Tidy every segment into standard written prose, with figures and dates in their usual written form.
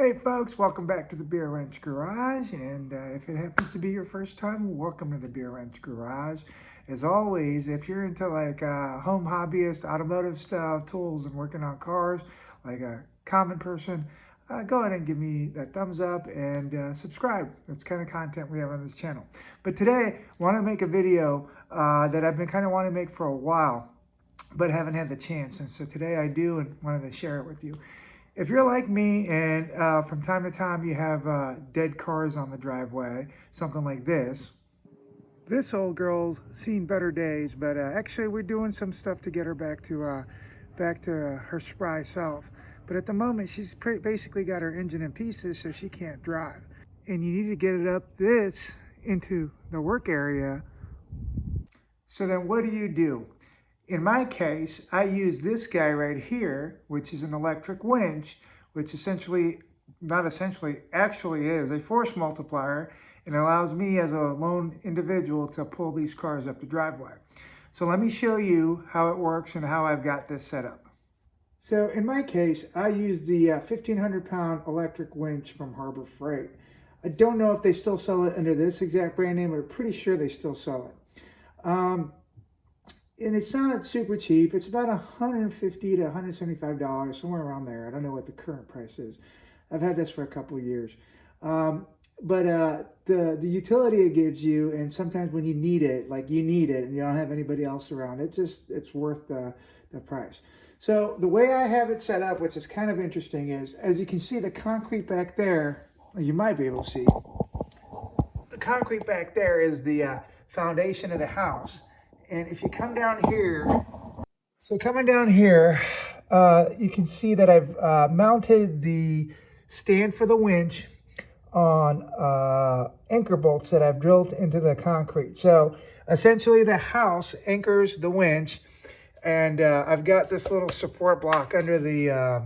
Hey folks, welcome back to the Beer Wrench Garage, and if it happens to be your first time, welcome to the Beer Wrench Garage. As always, if you're into like home hobbyist, automotive stuff, tools, and working on cars, like a common person, go ahead and give me that thumbs up and subscribe. That's the kind of content we have on this channel. But today, I want to make a video that I've been kind of wanting to make for a while, but haven't had the chance, and so today I do and wanted to share it with you. If you're like me and from time to time you have dead cars on the driveway, something like this. This old girl's seen better days, but actually we're doing some stuff to get her back to her spry self. But at the moment she's basically got her engine in pieces, so she can't drive. And you need to get it up this into the work area. So then what do? In my case, I use this guy right here, which is an electric winch, which actually is a force multiplier, and allows me as a lone individual to pull these cars up the driveway. So let me show you how it works and how I've got this set up. So in my case, I use the 1,500-pound electric winch from Harbor Freight. I don't know if they still sell it under this exact brand name, but I'm pretty sure they still sell it. And it's not super cheap. It's about $150 to $175, somewhere around there. I don't know what the current price is. I've had this for a couple of years. But the utility it gives you, and sometimes when you need it, like you need it and you don't have anybody else around, it's worth the price. So the way I have it set up, which is kind of interesting, is as you can see the concrete back there, or you might be able to see, the concrete back there is the foundation of the house. And if you come down here, so coming down here, you can see that I've mounted the stand for the winch on anchor bolts that I've drilled into the concrete. So essentially the house anchors the winch, and I've got this little support block under the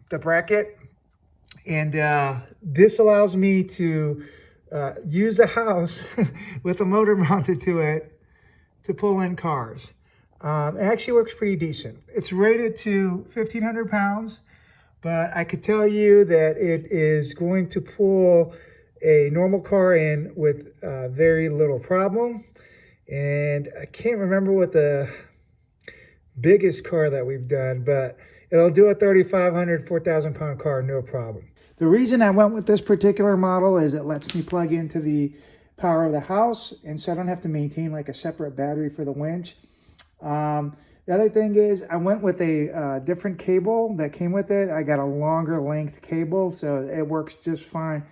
bracket. And this allows me to use the house with a motor mounted to it to pull in cars. It actually works pretty decent. It's rated to 1,500 pounds, but I could tell you that it is going to pull a normal car in with very little problem. And I can't remember what the biggest car that we've done, but it'll do a 3,500, 4,000 pound car, no problem. The reason I went with this particular model is it lets me plug into the power of the house, and so I don't have to maintain like a separate battery for the winch. The other thing is I went with a different cable that came with it. I got a longer length cable, so it works just fine.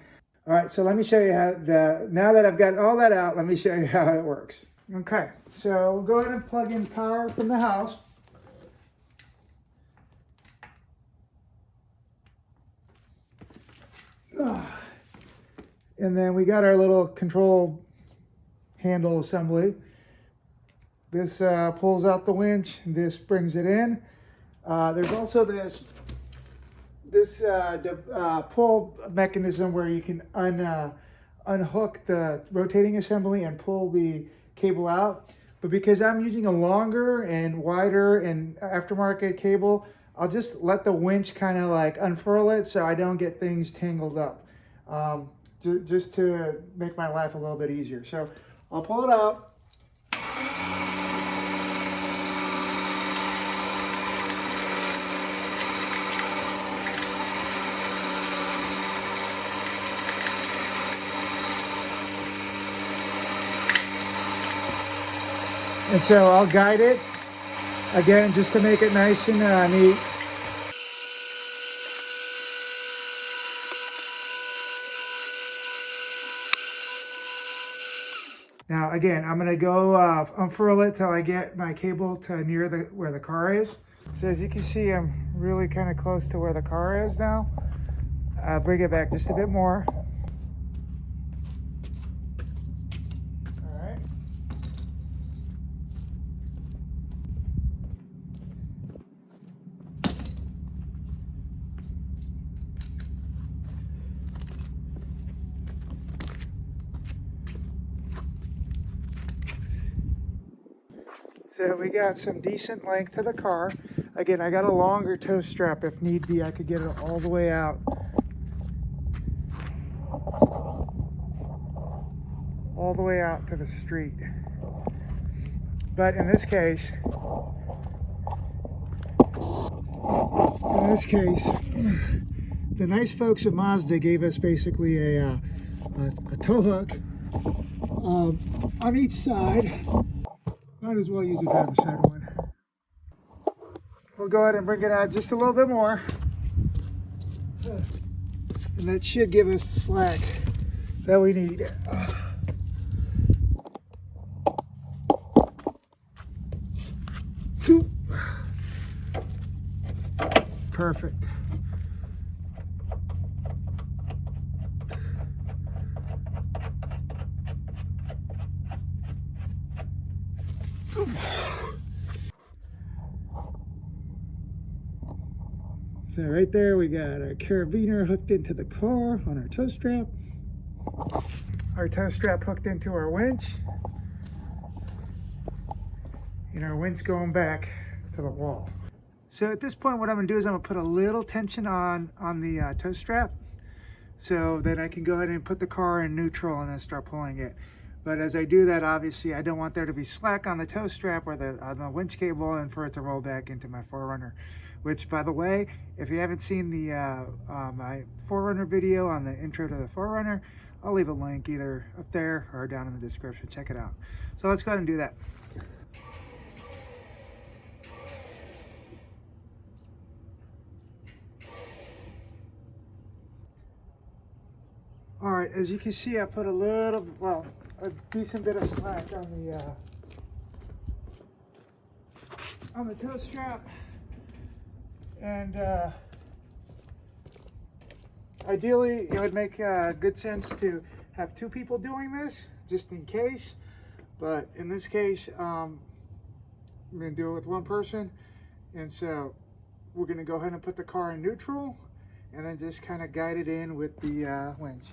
All right, so let me show you now that I've gotten all that out, let me show you how it works. Okay, so we'll go ahead and plug in power from the house. And then we got our little control handle assembly. This pulls out the winch, this brings it in. There's also this pull mechanism where you can unhook the rotating assembly and pull the cable out. But because I'm using a longer and wider and aftermarket cable, I'll just let the winch kind of like unfurl it so I don't get things tangled up. Just to make my life a little bit easier. So I'll pull it out. And so I'll guide it, again, just to make it nice and neat. Now, again, I'm going to go unfurl it till I get my cable to near where the car is. So as you can see, I'm really kind of close to where the car is now. I'll bring it back just a bit more. All right. So we got some decent length to the car. Again, I got a longer tow strap. If need be, I could get it all the way out. All the way out to the street. But in this case, the nice folks at Mazda gave us basically a tow hook on each side. Might as well use a driver's side one. We'll go ahead and bring it out just a little bit more. And that should give us the slack that we need. Two. Perfect. So right there we got our carabiner hooked into the car on our tow strap. Our tow strap hooked into our winch. And our winch going back to the wall. So at this point what I'm going to do is I'm going to put a little tension on the tow strap so that I can go ahead and put the car in neutral and then start pulling it. But as I do that, obviously I don't want there to be slack on the tow strap or on the winch cable and for it to roll back into my 4Runner. Which, by the way, if you haven't seen the my 4Runner video on the intro to the 4Runner, I'll leave a link either up there or down in the description. Check it out. So let's go ahead and do that. All right, as you can see, I put a decent bit of slack on the tow strap. And ideally, it would make good sense to have two people doing this, just in case. But in this case, I'm going to do it with one person. And so we're going to go ahead and put the car in neutral and then just kind of guide it in with the winch.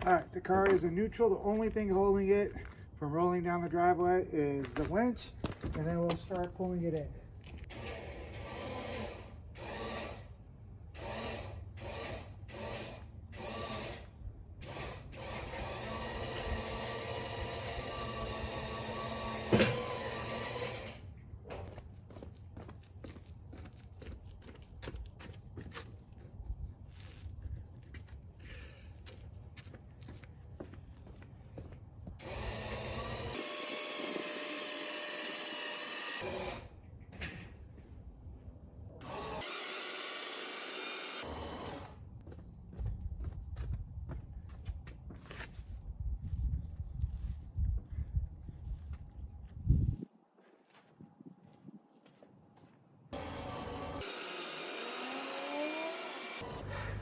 All right, the car is in neutral. The only thing holding it from rolling down the driveway is the winch, and then we'll start pulling it in.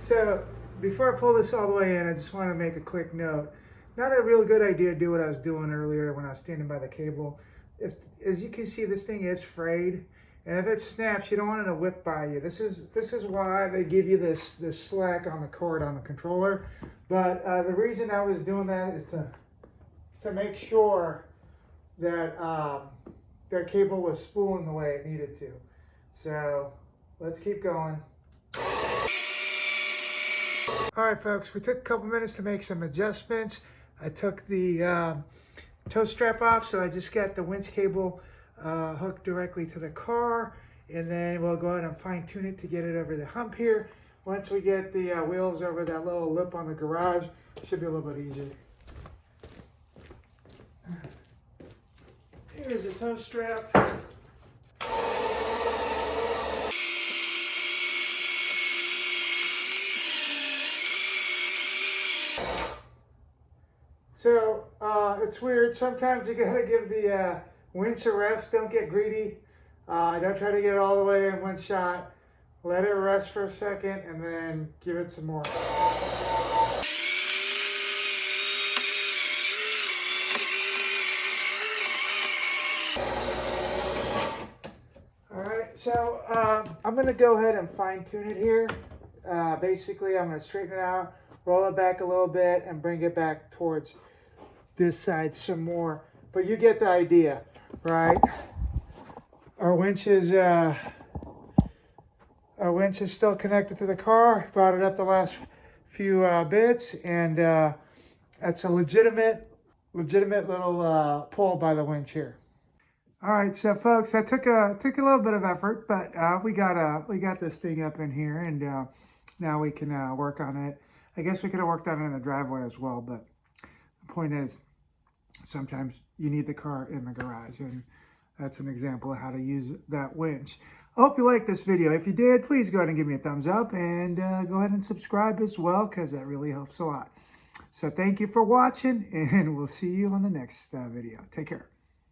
So before I pull this all the way in, I just want to make a quick note. Not a real good idea to do what I was doing earlier when I was standing by the cable. As you can see, this thing is frayed, and if it snaps, you don't want it to whip by you. This is why they give you this slack on the cord on the controller. But the reason I was doing that is to make sure that that cable was spooling the way it needed to. So let's keep going. All right, folks, we took a couple minutes to make some adjustments. I took the tow strap off, so I just got the winch cable hooked directly to the car, and then we'll go ahead and fine tune it to get it over the hump here. Once we get the wheels over that little lip on the garage, it should be a little bit easier. Here's the tow strap. So it's weird. Sometimes you gotta give the winch a rest. Don't get greedy. Don't try to get it all the way in one shot. Let it rest for a second and then give it some more. so I'm going to go ahead and fine tune it here. Basically, I'm going to straighten it out, roll it back a little bit, and bring it back towards this side some more. But you get the idea, right? Our winch is still connected to the car. Brought it up the last few bits, and that's a legitimate little pull by the winch here. All right, so folks, that took a little bit of effort, but we got this thing up in here, and now we can work on it. I guess we could have worked on it in the driveway as well, but the point is, sometimes you need the car in the garage, and that's an example of how to use that winch. I hope you liked this video. If you did, please go ahead and give me a thumbs up, and go ahead and subscribe as well, because that really helps a lot. So thank you for watching, and we'll see you on the next video. Take care.